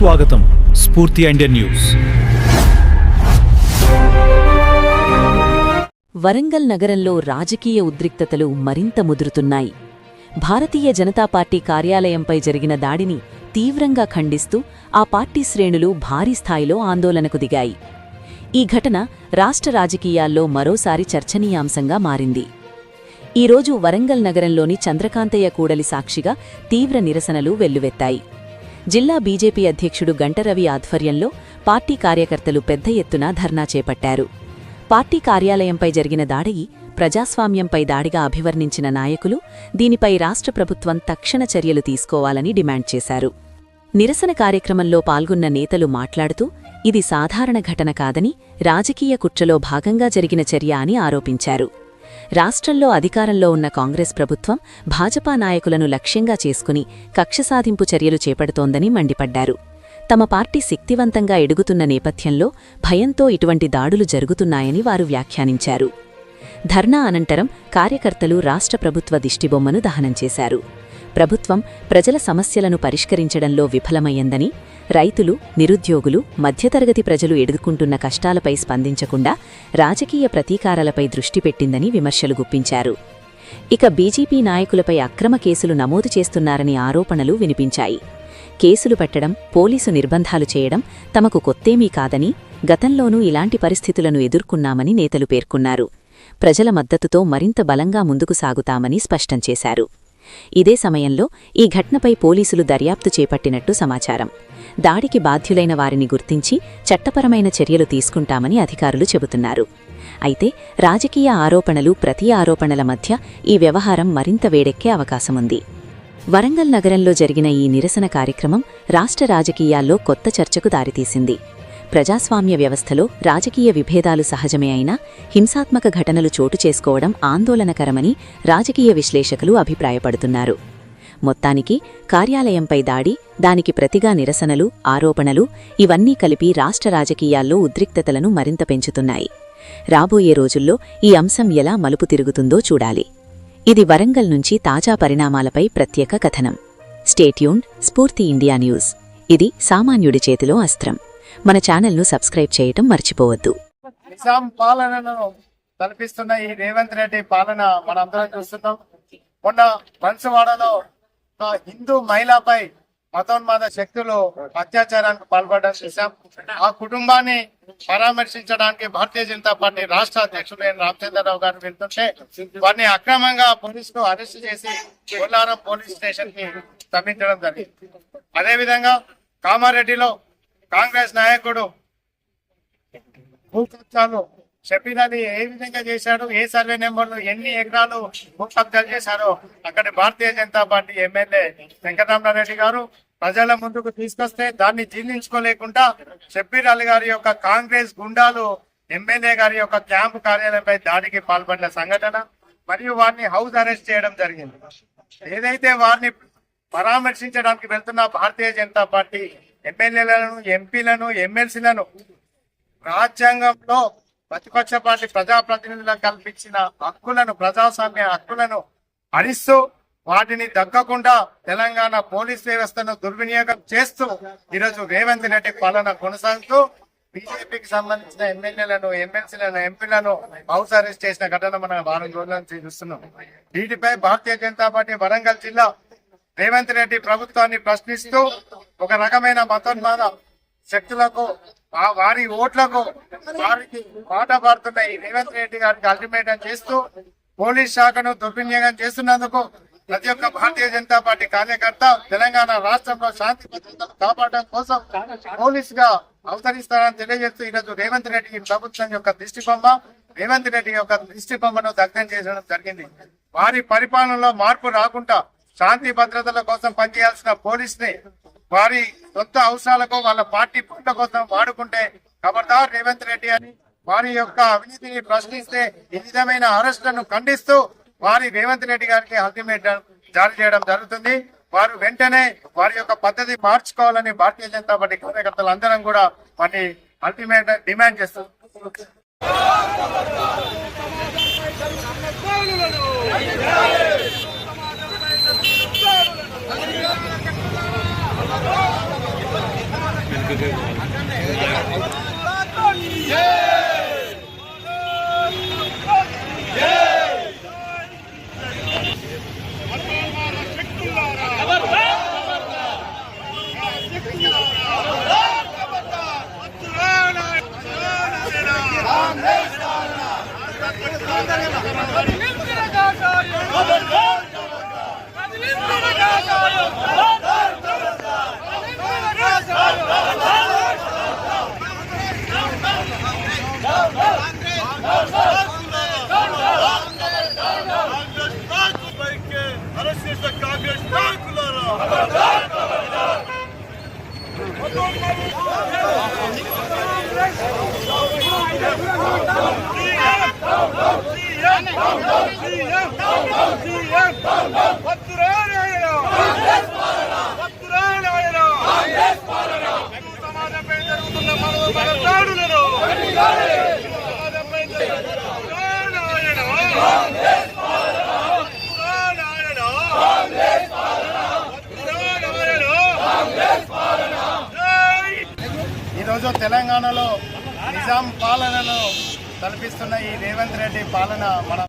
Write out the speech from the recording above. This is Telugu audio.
సుస్వాగతం స్ఫూర్తి ఇండియన్ న్యూస్. వరంగల్ నగరంలో రాజకీయ ఉద్రిక్తతలు మరింత ముదురుతున్నాయి. భారతీయ జనతా పార్టీ కార్యాలయంపై జరిగిన దాడిని తీవ్రంగా ఖండిస్తూ ఆ పార్టీ శ్రేణులు భారీ స్థాయిలో ఆందోళనకు దిగాయి. ఈ ఘటన రాష్ట్ర రాజకీయాల్లో మరోసారి చర్చనీయాంశంగా మారింది. ఈరోజు వరంగల్ నగరంలోని చంద్రకాంతయ్య కూడలి సాక్షిగా తీవ్ర నిరసనలు వెల్లువెత్తాయి. జిల్లా బీజేపీ అధ్యక్షుడు గంటరవి ఆధ్వర్యంలో పార్టీ కార్యకర్తలు పెద్ద ఎత్తున ధర్నా చేపట్టారు. పార్టీ కార్యాలయంపై జరిగిన దాడి ప్రజాస్వామ్యంపై దాడిగా అభివర్ణించిన నాయకులు దీనిపై రాష్ట్ర ప్రభుత్వం తక్షణ చర్యలు తీసుకోవాలని డిమాండ్ చేశారు. నిరసన కార్యక్రమంలో పాల్గొన్న నేతలు మాట్లాడుతూ ఇది సాధారణ ఘటన కాదని, రాజకీయ కుట్రలో భాగంగా జరిగిన చర్య అని ఆరోపించారు. రాష్ట్రంలో అధికారంలో ఉన్న కాంగ్రెస్ ప్రభుత్వం భాజపా నాయకులను లక్ష్యంగా చేసుకుని కక్షసాధింపు చర్యలు చేపడుతోందని మండిపడ్డారు. తమ పార్టీ శక్తివంతంగా ఎడుగుతున్న నేపథ్యంలో భయంతో ఇటువంటి దాడులు జరుగుతున్నాయని వారు వ్యాఖ్యానించారు. ధర్నా అనంతరం కార్యకర్తలు రాష్ట్ర ప్రభుత్వ దిష్టిబొమ్మను దహనం చేశారు. ప్రభుత్వం ప్రజల సమస్యలను పరిష్కరించడంలో విఫలమయ్యందని, రైతులు, నిరుద్యోగులు, మధ్యతరగతి ప్రజలు ఎదుర్కొంటున్న కష్టాలపై స్పందించకుండా రాజకీయ ప్రతీకారాలపై దృష్టి పెట్టిందని విమర్శలు గుప్పించారు. ఇక బీజేపీ నాయకులపై అక్రమ కేసులు నమోదు చేస్తున్నారని ఆరోపణలు వినిపించాయి. కేసులు పెట్టడం, పోలీసు నిర్బంధాలు చేయడం తమకు కొత్తేమీ కాదని, గతంలోనూ ఇలాంటి పరిస్థితులను ఎదుర్కొన్నామని నేతలు పేర్కొన్నారు. ప్రజల మద్దతుతో మరింత బలంగా ముందుకు సాగుతామని స్పష్టం చేశారు. ఇదే సమయంలో ఈ ఘటనపై పోలీసులు దర్యాప్తు చేపట్టినట్టు సమాచారం. దాడికి బాధ్యులైన వారిని గుర్తించి చట్టపరమైన చర్యలు తీసుకుంటామని అధికారులు చెబుతున్నారు. అయితే రాజకీయ ఆరోపణలు, ప్రతి ఆరోపణల మధ్య ఈ వ్యవహారం మరింత వేడెక్కే అవకాశముంది. వరంగల్ నగరంలో జరిగిన ఈ నిరసన కార్యక్రమం రాష్ట్ర రాజకీయాల్లో కొత్త చర్చకు దారితీసింది. ప్రజాస్వామ్య వ్యవస్థలో రాజకీయ విభేదాలు సహజమే అయినా హింసాత్మక ఘటనలు చోటు చేసుకోవడం ఆందోళనకరమని రాజకీయ విశ్లేషకులు అభిప్రాయపడుతున్నారు. మొత్తానికి కార్యాలయంపై దాడి, దానికి ప్రతిగా నిరసనలు, ఆరోపణలు ఇవన్నీ కలిపి రాష్ట్ర రాజకీయాల్లో ఉద్రిక్తతలను మరింత పెంచుతున్నాయి. రాబోయే రోజుల్లో ఈ అంశం ఎలా మలుపు తిరుగుతుందో చూడాలి. ఇది వరంగల్ నుంచి తాజా పరిణామాలపై ప్రత్యేక కథనం. స్టేట్యూన్డ్ స్ఫూర్తి ఇండియా న్యూస్. ఇది సామాన్యుడి చేతిలో అస్త్రం. మన ఛానల్ను సబ్స్క్రైబ్ చేయటం మర్చిపోవద్దు. నిజాం పాలనను తలపిస్తున్న ఈ రేవంత్ రెడ్డి పాలన మనందరం చూస్తున్నాం. మొన్న బన్సువాడలో హిందూ మహిళపై మతోన్మాద శక్తులు అత్యాచారానికి పాల్పడడం చూశాం. ఆ కుటుంబాన్ని పరామర్శించడానికి భారతీయ జనతా పార్టీ రాష్ట్ర అధ్యక్షుడు రామచంద్రరావు గారు వెళ్తుంటే వారిని అక్రమంగా పోలీసులు అరెస్ట్ చేసి కొల్లారం పోలీస్ స్టేషన్ కి తరలించడం జరిగింది. అదేవిధంగా కామారెడ్డిలో కాంగ్రెస్ నాయకుడు భూ కబ్జాలు షఫీరాని ఏ విధంగా చేశాడు, ఏ సర్వే నెంబర్లు, ఎన్ని ఎకరాలు భూ కబ్జాలు చేశారో అక్కడి భారతీయ జనతా పార్టీ ఎమ్మెల్యే వెంకటరామరెడ్డి గారు ప్రజల ముందుకు తీసుకొస్తే దాన్ని జీర్ణించుకోలేకుండా షఫీర్ అలీ గారి యొక్క కాంగ్రెస్ గుండాలు ఎమ్మెల్యే గారి యొక్క క్యాంపు కార్యాలయంపై దాడికి పాల్పడిన సంఘటన మరియు వారిని హౌస్ అరెస్ట్ చేయడం జరిగింది. ఏదైతే వారిని పరామర్శించడానికి వెళ్తున్న భారతీయ జనతా పార్టీ ఎమ్మెల్యేలను, ఎంపీలను, ఎమ్మెల్సీలను రాజ్యాంగంలో ప్రతిపక్ష పార్టీ ప్రజాప్రతినిధులకు కల్పించిన హక్కులను, ప్రజాస్వామ్య హక్కులను హరిస్తూ వాటిని దక్కకుండా తెలంగాణ పోలీస్ వ్యవస్థను దుర్వినియోగం చేస్తూ ఈరోజు రేవంత్ రెడ్డి పాలన కొనసాగుతూ బీజేపీకి సంబంధించిన ఎమ్మెల్యేలను, ఎమ్మెల్సీలను, ఎంపీలను హౌస్ అరెస్ట్ చేసిన ఘటన మనం వారం రోజుల నుంచి చూస్తున్నాం. వీటిపై భారతీయ జనతా పార్టీ వరంగల్ జిల్లా రేవంత్ రెడ్డి ప్రభుత్వాన్ని ప్రశ్నిస్తూ ఒక రకమైన మతోన్మాద శక్తులకు, వారి ఓట్లకు వారికి మాట పాడుతున్న ఈ రేవంత్ రెడ్డి గారికి అల్టిమేటం చేస్తూ పోలీస్ శాఖను దుర్వినియోగం చేస్తున్నందుకు ప్రతి ఒక్క భారతీయ జనతా పార్టీ కార్యకర్త తెలంగాణ రాష్ట్రంలో శాంతి భద్రతలు కాపాడడం కోసం పోలీసుగా అవతరిస్తారని తెలియజేస్తూ ఈరోజు రేవంత్ రెడ్డి ప్రభుత్వం యొక్క రేవంత్ రెడ్డి యొక్క దిష్టిబొమ్మను దగ్ధం చేయడం జరిగింది. వారి పరిపాలనలో మార్పు రాకుండా శాంతి భద్రతల కోసం పనిచేయాల్సిన పోలీసుని వారి సొంత అవసరాలకు, వాళ్ళ పార్టీ పనుల కోసం వాడుకుంటే ఖబర్దార్ రేవంత్ రెడ్డి అని వారి యొక్క అవినీతిని ప్రశ్నిస్తే ఈ విధమైన అరెస్టులను ఖండిస్తూ వారి రేవంత్ రెడ్డి గారికి అల్టిమేటం జారీ చేయడం జరుగుతుంది. వారు వెంటనే వారి యొక్క పద్ధతి మార్చుకోవాలని భారతీయ జనతా పార్టీ కార్యకర్తలు అందరం కూడా వారిని అల్టిమేట్ డిమాండ్ చేస్తారు. కాంగ్రెస్ నాయకులారా సమాజంపై జరుగుతున్న మనోబల దాడులను ఈరోజు తెలంగాణలో నిజాం పాలనను తలపిస్తున్న ఈ రేవంత్ రెడ్డి పాలన మన